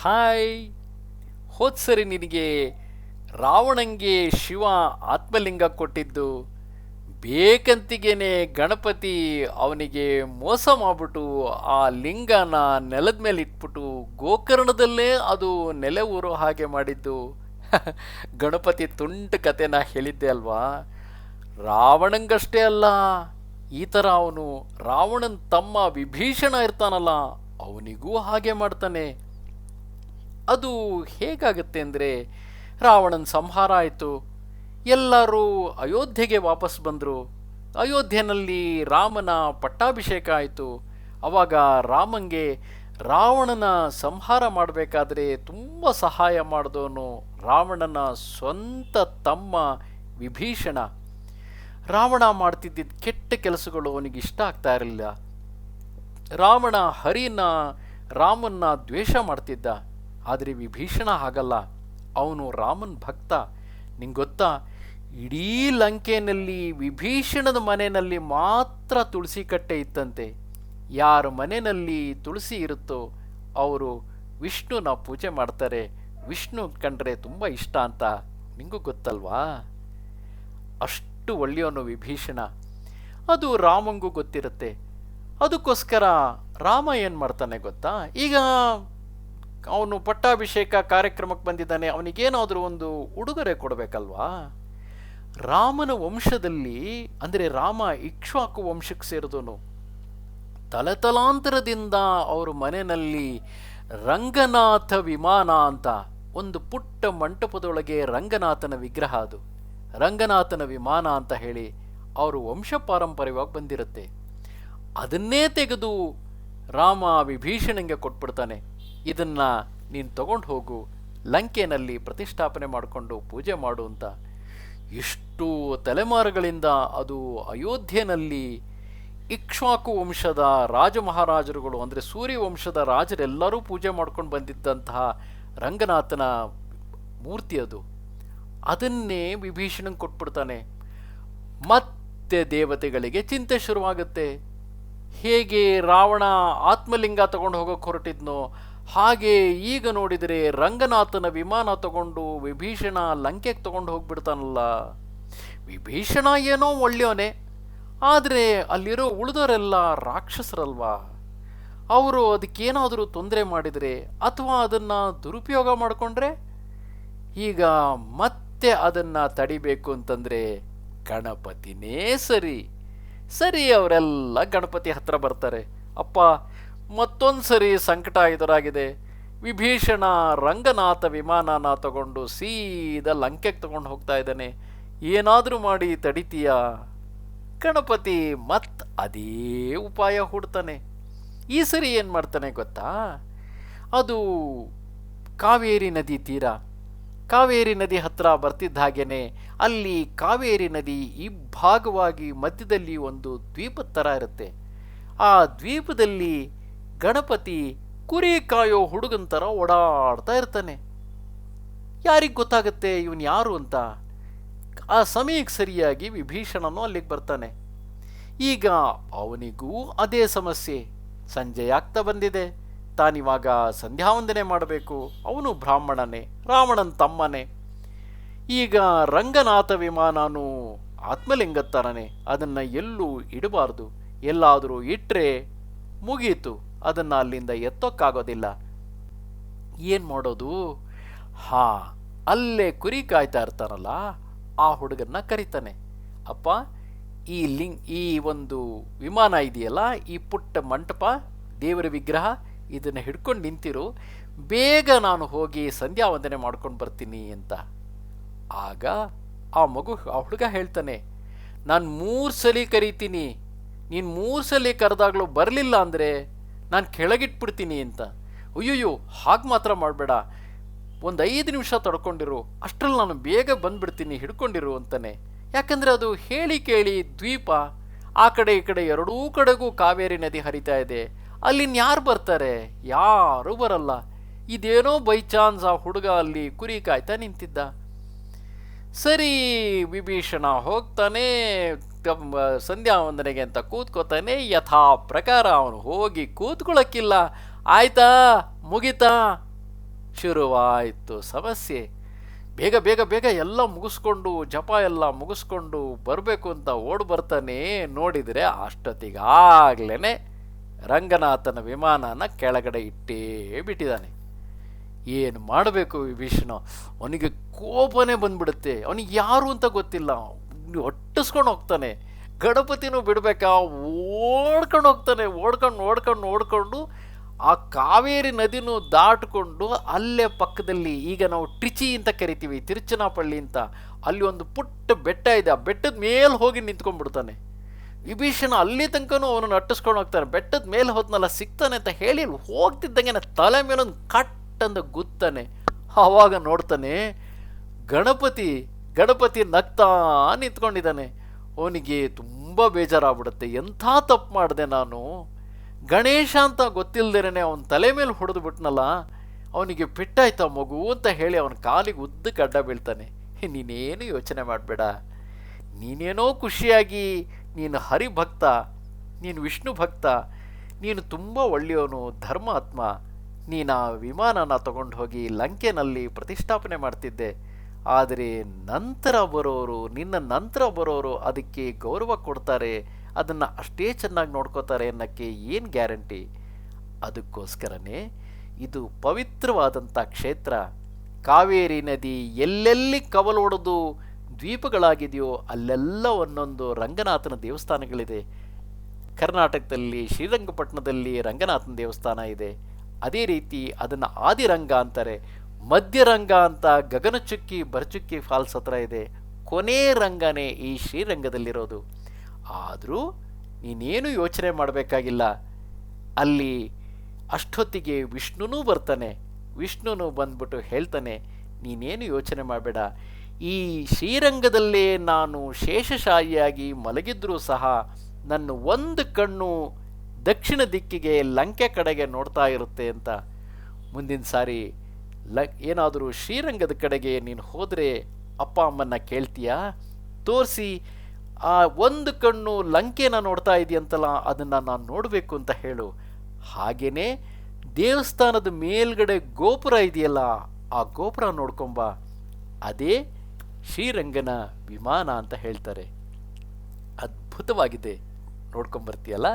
Hi. ಹೋದ್ಸರಿ ನಿನಗೆ ರಾವಣಂಗೆ ಶಿವ ಆತ್ಮಲಿಂಗ ಕೊಟ್ಟಿದ್ದು ಬೇಕಂತಿಗೇನೆ ಗಣಪತಿ ಅವನಿಗೆ ಮೋಸ ಮಾಡಿಬಿಟ್ಟು ಆ ಲಿಂಗನ ನೆಲದ ಮೇಲೆ ಇಟ್ಬಿಟ್ಟು ಗೋಕರ್ಣದಲ್ಲೇ ಅದು ನೆಲೆ ಊರೋ ಹಾಗೆ ಮಾಡಿದ್ದು. ಗಣಪತಿ ತುಂಟ ಕತೆನ ಹೇಳಿದ್ದೆ ಅಲ್ವಾ. ರಾವಣಂಗಷ್ಟೇ ಅಲ್ಲ, ಈ ಥರ ಅವನು ರಾವಣನ ತಮ್ಮ ವಿಭೀಷಣ ಇರ್ತಾನಲ್ಲ, ಅವನಿಗೂ ಹಾಗೆ ಮಾಡ್ತಾನೆ. ಅದು ಹೇಗಾಗುತ್ತೆ ಅಂದರೆ, ರಾವಣನ ಸಂಹಾರ ಆಯಿತು, ಎಲ್ಲರೂ ಅಯೋಧ್ಯೆಗೆ ವಾಪಸ್ ಬಂದರು. ಅಯೋಧ್ಯೆಯಲ್ಲಿ ರಾಮನ ಪಟ್ಟಾಭಿಷೇಕ ಆಯಿತು. ಆವಾಗ ರಾಮಂಗೆ ರಾವಣನ ಸಂಹಾರ ಮಾಡಬೇಕಾದ್ರೆ ತುಂಬ ಸಹಾಯ ಮಾಡಿದವನು ರಾವಣನ ಸ್ವಂತ ತಮ್ಮ ವಿಭೀಷಣ. ರಾವಣ ಮಾಡ್ತಿದ್ದಿದ್ದ ಕೆಟ್ಟ ಕೆಲಸಗಳು ಅವನಿಗೆ ಇಷ್ಟ ಆಗ್ತಾ ಇರಲಿಲ್ಲ. ರಾವಣ ರಾಮನ್ನ ದ್ವೇಷ ಮಾಡ್ತಿದ್ದ. ಆದರೆ ವಿಭೀಷಣ ಹಾಗಲ್ಲ, ಅವನು ರಾಮನ ಭಕ್ತ. ನಿಂಗೆ ಗೊತ್ತಾ, ಇಡೀ ಲಂಕೆಯಲ್ಲಿ ವಿಭೀಷಣದ ಮನೆಯಲ್ಲಿ ಮಾತ್ರ ತುಳಸಿ ಕಟ್ಟೆ ಇತ್ತಂತೆ. ಯಾರ ಮನೆಯಲ್ಲಿ ತುಳಸಿ ಇರುತ್ತೋ ಅವರು ವಿಷ್ಣುನ ಪೂಜೆ ಮಾಡ್ತಾರೆ, ವಿಷ್ಣು ಕಂಡ್ರೆ ತುಂಬ ಇಷ್ಟ ಅಂತ. ನಿಂಗೂ ಗೊತ್ತಲ್ವಾ. ಅಷ್ಟು ಒಳ್ಳೆಯವನು ವಿಭೀಷಣ. ಅದು ರಾಮಂಗೂ ಗೊತ್ತಿರುತ್ತೆ. ಅದಕ್ಕೋಸ್ಕರ ರಾಮ ಏನು ಮಾಡ್ತಾನೆ ಗೊತ್ತಾ, ಈಗ ಅವನು ಪಟ್ಟಾಭಿಷೇಕ ಕಾರ್ಯಕ್ರಮಕ್ಕೆ ಬಂದಿದ್ದಾನೆ, ಅವನಿಗೇನಾದರೂ ಒಂದು ಉಡುಗೊರೆ ಕೊಡಬೇಕಲ್ವಾ. ರಾಮನ ವಂಶದಲ್ಲಿ, ಅಂದರೆ ರಾಮ ಇಕ್ಷ್ವಾಕು ವಂಶಕ್ಕೆ ಸೇರಿದವನು. ತಲತಲಾಂತರದಿಂದ ಅವ್ರ ಮನೆಯಲ್ಲಿ ರಂಗನಾಥ ವಿಮಾನ ಅಂತ ಒಂದು ಪುಟ್ಟ ಮಂಟಪದೊಳಗೆ ರಂಗನಾಥನ ವಿಗ್ರಹ, ಅದು ರಂಗನಾಥನ ವಿಮಾನ ಅಂತ ಹೇಳಿ ಅವರು ವಂಶ ಪಾರಂಪರ್ಯವಾಗಿ ಬಂದಿರುತ್ತೆ. ಅದನ್ನೇ ತೆಗೆದು ರಾಮ ವಿಭೀಷಣಂಗೆ ಕೊಟ್ಬಿಡ್ತಾನೆ. ಇದನ್ನು ನೀನು ತಗೊಂಡು ಹೋಗು, ಲಂಕೆಯಲ್ಲಿ ಪ್ರತಿಷ್ಠಾಪನೆ ಮಾಡಿಕೊಂಡು ಪೂಜೆ ಮಾಡು ಅಂತ. ಎಷ್ಟು ತಲೆಮಾರುಗಳಿಂದ ಅದು ಅಯೋಧ್ಯೆಯಲ್ಲಿ ಇಕ್ಷ್ವಾಕು ವಂಶದ ರಾಜ ಮಹಾರಾಜರುಗಳು, ಅಂದರೆ ಸೂರ್ಯ ವಂಶದ ರಾಜರೆಲ್ಲರೂ ಪೂಜೆ ಮಾಡ್ಕೊಂಡು ಬಂದಿದ್ದಂತಹ ರಂಗನಾಥನ ಮೂರ್ತಿ ಅದು. ಅದನ್ನೇ ವಿಭೀಷಣಂಗೆ ಕೊಟ್ಬಿಡ್ತಾನೆ. ಮತ್ತೆ ದೇವತೆಗಳಿಗೆ ಚಿಂತೆ ಶುರುವಾಗುತ್ತೆ. ಹೇಗೆ ರಾವಣ ಆತ್ಮಲಿಂಗ ತಗೊಂಡು ಹೋಗೋಕೆ ಹೊರಟಿದ್ನೋ ಹಾಗೆ ಈಗ ನೋಡಿದರೆ ರಂಗನಾಥನ ವಿಮಾನ ತಗೊಂಡು ವಿಭೀಷಣ ಲಂಕೆಗೆ ತಗೊಂಡು ಹೋಗ್ಬಿಡ್ತಾನಲ್ಲ. ವಿಭೀಷಣ ಏನೋ ಒಳ್ಳೆಯವನೇ, ಆದರೆ ಅಲ್ಲಿರೋ ಉಳಿದವರೆಲ್ಲ ರಾಕ್ಷಸರಲ್ವಾ. ಅವರು ಅದಕ್ಕೇನಾದರೂ ತೊಂದರೆ ಮಾಡಿದರೆ ಅಥವಾ ಅದನ್ನು ದುರುಪಯೋಗ ಮಾಡಿಕೊಂಡ್ರೆ, ಈಗ ಮತ್ತೆ ಅದನ್ನು ತಡಿಬೇಕು ಅಂತಂದರೆ ಗಣಪತಿನೇ ಸರಿ. ಅವರೆಲ್ಲ ಗಣಪತಿ ಹತ್ರ ಬರ್ತಾರೆ. ಅಪ್ಪ, ಮತ್ತೊಂದು ಸರಿ ಸಂಕಟ ಎದುರಾಗಿದೆ. ವಿಭೀಷಣ ರಂಗನಾಥ ವಿಮಾನನ ತಗೊಂಡು ಸೀದಾ ಲಂಕೆಗೆ ತಗೊಂಡು ಹೋಗ್ತಾ ಇದ್ದಾನೆ, ಏನಾದರೂ ಮಾಡಿ ತಡಿತೀಯಾ? ಗಣಪತಿ ಅದೇ ಉಪಾಯ ಹೂಡ್ತಾನೆ. ಈ ಸರಿ ಏನು ಮಾಡ್ತಾನೆ ಗೊತ್ತಾ, ಅದು ಕಾವೇರಿ ನದಿ ತೀರ, ಕಾವೇರಿ ನದಿ ಹತ್ರ ಬರ್ತಿದ್ದ ಹಾಗೇನೆ ಅಲ್ಲಿ ಕಾವೇರಿ ನದಿ ಇಬ್ಬಾಗವಾಗಿ ಮಧ್ಯದಲ್ಲಿ ಒಂದು ದ್ವೀಪದ ಥರ ಇರುತ್ತೆ. ಆ ದ್ವೀಪದಲ್ಲಿ ಗಣಪತಿ ಕುರಿ ಕಾಯೋ ಹುಡುಗನ ಥರ ಓಡಾಡ್ತಾ ಇರ್ತಾನೆ. ಯಾರಿಗೆ ಗೊತ್ತಾಗುತ್ತೆ ಇವನು ಯಾರು ಅಂತ? ಆ ಸಮಯಕ್ಕೆ ಸರಿಯಾಗಿ ವಿಭೀಷಣನು ಅಲ್ಲಿಗೆ ಬರ್ತಾನೆ. ಈಗ ಅವನಿಗೂ ಅದೇ ಸಮಸ್ಯೆ. ಸಂಜೆ ಆಗ್ತಾ ಬಂದಿದೆ, ತಾನಿವಾಗ ಸಂಧ್ಯಾವಂದನೆ ಮಾಡಬೇಕು. ಅವನು ಬ್ರಾಹ್ಮಣನೇ, ರಾವಣನ ತಮ್ಮನೇ. ಈಗ ರಂಗನಾಥ ವಿಮಾನನು ಆತ್ಮಲಿಂಗತ್ತರನೇ, ಅದನ್ನು ಎಲ್ಲೂ ಇಡಬಾರ್ದು. ಎಲ್ಲಾದರೂ ಇಟ್ಟರೆ ಮುಗೀತು, ಅದನ್ನು ಅಲ್ಲಿಂದ ಎತ್ತೋಕ್ಕಾಗೋದಿಲ್ಲ. ಏನು ಮಾಡೋದು? ಅಲ್ಲೇ ಕುರಿ ಕಾಯ್ತಾ ಇರ್ತಾರಲ್ಲ ಆ ಹುಡುಗನ್ನ ಕರೀತಾನೆ. ಅಪ್ಪ, ಈ ಒಂದು ವಿಮಾನ ಇದೆಯಲ್ಲ, ಈ ಪುಟ್ಟ ಮಂಟಪ, ದೇವರ ವಿಗ್ರಹ, ಇದನ್ನು ಹಿಡ್ಕೊಂಡು ನಿಂತಿರು, ಬೇಗ ನಾನು ಹೋಗಿ ಸಂಧ್ಯಾವಂದನೆ ಮಾಡ್ಕೊಂಡು ಬರ್ತೀನಿ ಅಂತ. ಆಗ ಆ ಹುಡುಗ ಹೇಳ್ತಾನೆ, ನಾನು 3 ಸಲ ಕರೀತೀನಿ, ನೀನು 3 ಸಲ ಕರೆದಾಗಲೂ ಬರಲಿಲ್ಲ ಅಂದರೆ ನಾನು ಕೆಳಗಿಟ್ಬಿಡ್ತೀನಿ ಅಂತ. ಅಯ್ಯೋಯ್ಯೋ, ಹಾಗೆ ಮಾತ್ರ ಮಾಡಬೇಡ, ಒಂದು 5 ನಿಮಿಷ ತಡ್ಕೊಂಡಿರು, ಅಷ್ಟರಲ್ಲಿ ನಾನು ಬೇಗ ಬಂದುಬಿಡ್ತೀನಿ, ಹಿಡ್ಕೊಂಡಿರು ಅಂತಾನೆ. ಯಾಕಂದರೆ ಅದು ಹೇಳಿ ಕೇಳಿ ದ್ವೀಪ, ಆ ಕಡೆ ಈ ಕಡೆ ಎರಡೂ ಕಡೆಗೂ ಕಾವೇರಿ ನದಿ ಹರಿತಾ ಇದೆ. ಅಲ್ಲಿನ ಯಾರು ಬರ್ತಾರೆ? ಯಾರೂ ಬರಲ್ಲ. ಇದೇನೋ ಬೈ ಚಾನ್ಸ್ ಆ ಹುಡುಗ ಅಲ್ಲಿ ಕುರಿ ಕಾಯ್ತಾ ನಿಂತಿದ್ದ. ಸರಿ, ವಿಭೀಷಣ ಹೋಗ್ತಾನೆ ಸಂಧ್ಯಾ ವಂದನೆಗೆ ಅಂತ ಕೂತ್ಕೋತಾನೆ. ಯಥಾ ಪ್ರಕಾರ ಅವನು ಹೋಗಿ ಕೂತ್ಕೊಳ್ಳೋಕ್ಕಿಲ್ಲ. ಆಯ್ತಾ, ಮುಗಿತಾ, ಶುರುವಾಯಿತು ಸಮಸ್ಯೆ. ಬೇಗ ಬೇಗ ಬೇಗ ಎಲ್ಲ ಮುಗಿಸ್ಕೊಂಡು ಜಪ ಎಲ್ಲ ಮುಗಿಸ್ಕೊಂಡು ಬರಬೇಕು ಅಂತ ಓಡ್ ಬರ್ತಾನೆ. ನೋಡಿದರೆ ಅಷ್ಟೊತ್ತಿಗಾಗ್ಲೇ ರಂಗನಾಥನ ವಿಮಾನನ ಕೆಳಗಡೆ ಇಟ್ಟೇ ಬಿಟ್ಟಿದ್ದಾನೆ. ಏನು ಮಾಡಬೇಕು ವಿಭೀಷಣ? ಅವನಿಗೆ ಕೋಪನೇ ಬಂದ್ಬಿಡುತ್ತೆ. ಅವನಿಗೆ ಯಾರು ಅಂತ ಗೊತ್ತಿಲ್ಲ, ಒಟ್ಟಿಸ್ಕೊಂಡು ಹೋಗ್ತಾನೆ. ಗಣಪತಿನೂ ಬಿಡಬೇಕಾ, ಓಡ್ಕೊಂಡು ಹೋಗ್ತಾನೆ. ಓಡ್ಕೊಂಡು ಆ ಕಾವೇರಿ ನದಿನೂ ದಾಟಿಕೊಂಡು ಅಲ್ಲೇ ಪಕ್ಕದಲ್ಲಿ, ಈಗ ನಾವು ಟ್ರಿಚಿ ಅಂತ ಕರಿತೀವಿ, ತಿರುಚನಾಪಳ್ಳಿ ಅಂತ, ಅಲ್ಲಿ ಒಂದು ಪುಟ್ಟ ಬೆಟ್ಟ ಇದೆ. ಆ ಬೆಟ್ಟದ ಮೇಲೆ ಹೋಗಿ ನಿಂತ್ಕೊಂಡ್ಬಿಡ್ತಾನೆ. ವಿಭೀಷಣ ಅಲ್ಲಿ ತನಕನೂ ಅವನನ್ನು ಅಟ್ಟಿಸ್ಕೊಂಡು ಹೋಗ್ತಾನೆ. ಬೆಟ್ಟದ ಮೇಲೆ ಹೋದ್ನಲ್ಲ ಸಿಗ್ತಾನೆ ಅಂತ ಹೇಳಿ ಅಲ್ಲಿ ಹೋಗ್ತಿದ್ದಂಗೆ ತಲೆ ಮೇಲೊಂದು ಕಟ್ ಅಂತ ಗುತ್ತಾನೆ. ಆವಾಗ ನೋಡ್ತಾನೆ ಗಣಪತಿ ನಗ್ತಾ ನಿಂತ್ಕೊಂಡಿದ್ದಾನೆ. ಅವನಿಗೆ ತುಂಬ ಬೇಜಾರಾಗ್ಬಿಡುತ್ತೆ. ಎಂಥ ತಪ್ಪು ಮಾಡಿದೆ ನಾನು, ಗಣೇಶ ಅಂತ ಗೊತ್ತಿಲ್ಲದೇನೆ ಅವನ ತಲೆ ಮೇಲೆ ಹೊಡೆದು ಬಿಟ್ನಲ್ಲ, ಅವನಿಗೆ ಪೆಟ್ಟಾಯ್ತಾ ಮಗು ಅಂತ ಹೇಳಿ ಅವನ ಕಾಲಿಗೆ ಉದ್ದಕ್ಕೆ ಅಡ್ಡ ಬೀಳ್ತಾನೆ. ನೀನೇನು ಯೋಚನೆ ಮಾಡಬೇಡ, ನೀನೇನೋ ಖುಷಿಯಾಗಿ, ನೀನು ಹರಿಭಕ್ತ, ನೀನು ವಿಷ್ಣು ಭಕ್ತ, ನೀನು ತುಂಬ ಒಳ್ಳೆಯವನು, ಧರ್ಮಾತ್ಮ, ನೀನು ಆ ವಿಮಾನನ ತಗೊಂಡು ಹೋಗಿ ಲಂಕೆನಲ್ಲಿ ಪ್ರತಿಷ್ಠಾಪನೆ ಮಾಡ್ತಿದ್ದೆ. ಆದರೆ ನಿನ್ನ ನಂತರ ಬರೋರು ಅದಕ್ಕೆ ಗೌರವ ಕೊಡ್ತಾರೆ, ಅದನ್ನು ಅಷ್ಟೇ ಚೆನ್ನಾಗಿ ನೋಡ್ಕೋತಾರೆ ಅನ್ನೋಕ್ಕೆ ಏನು ಗ್ಯಾರಂಟಿ? ಅದಕ್ಕೋಸ್ಕರನೇ ಇದು ಪವಿತ್ರವಾದಂಥ ಕ್ಷೇತ್ರ. ಕಾವೇರಿ ನದಿ ಎಲ್ಲೆಲ್ಲಿ ಕವಲೊಡೆದು ದ್ವೀಪಗಳಾಗಿದೆಯೋ ಅಲ್ಲೆಲ್ಲ ಒಂದೊಂದು ರಂಗನಾಥನ ದೇವಸ್ಥಾನಗಳಿದೆ. ಕರ್ನಾಟಕದಲ್ಲಿ ಶ್ರೀರಂಗಪಟ್ಟಣದಲ್ಲಿ ರಂಗನಾಥನ ದೇವಸ್ಥಾನ ಇದೆ. ಅದೇ ರೀತಿ ಅದನ್ನು ಆದಿರಂಗ ಅಂತಾರೆ. ಮಧ್ಯರಂಗ ಅಂತ ಗಗನಚುಕ್ಕಿ ಬರಚುಕ್ಕಿ ಫಾಲ್ಸ್ ಹತ್ರ ಇದೆ. ಕೊನೆ ರಂಗನೇ ಈ ಶ್ರೀರಂಗದಲ್ಲಿರೋದು. ಆದರೂ ನೀನೇನು ಯೋಚನೆ ಮಾಡಬೇಕಾಗಿಲ್ಲ. ಅಲ್ಲಿ ಅಷ್ಟೊತ್ತಿಗೆ ವಿಷ್ಣುನೂ ಬರ್ತಾನೆ. ವಿಷ್ಣುನೂ ಬಂದ್ಬಿಟ್ಟು ಹೇಳ್ತಾನೆ, ನೀನೇನು ಯೋಚನೆ ಮಾಡಬೇಡ, ಈ ಶ್ರೀರಂಗದಲ್ಲೇ ನಾನು ಶೇಷಶಾಹಿಯಾಗಿ ಮಲಗಿದ್ರೂ ಸಹ ನನ್ನ ಒಂದು ಕಣ್ಣು ದಕ್ಷಿಣ ದಿಕ್ಕಿಗೆ ಲಂಕೆ ಕಡೆಗೆ ನೋಡ್ತಾ ಇರುತ್ತೆ ಅಂತ. ಮುಂದಿನ ಸಾರಿ ಏನಾದರೂ ಶ್ರೀರಂಗದ ಕಡೆಗೆ ನೀನು ಹೋದರೆ ಅಪ್ಪ ಅಮ್ಮನ್ನ ಕೇಳ್ತೀಯಾ? ತೋರಿಸಿ, ಆ ಒಂದು ಕಣ್ಣು ಲಂಕೆನ ನೋಡ್ತಾ ಇದೆಯಂತಲ್ಲ, ಅದನ್ನು ನಾನು ನೋಡಬೇಕು ಅಂತ ಹೇಳು. ಹಾಗೇನೆ ದೇವಸ್ಥಾನದ ಮೇಲ್ಗಡೆ ಗೋಪುರ ಇದೆಯಲ್ಲ, ಆ ಗೋಪುರ ನೋಡ್ಕೊಂಬ, ಅದೇ ಶ್ರೀರಂಗನ ವಿಮಾನ ಅಂತ ಹೇಳ್ತಾರೆ. ಅದ್ಭುತವಾಗಿದೆ, ನೋಡ್ಕೊಂಬರ್ತೀಯಲ್ಲ.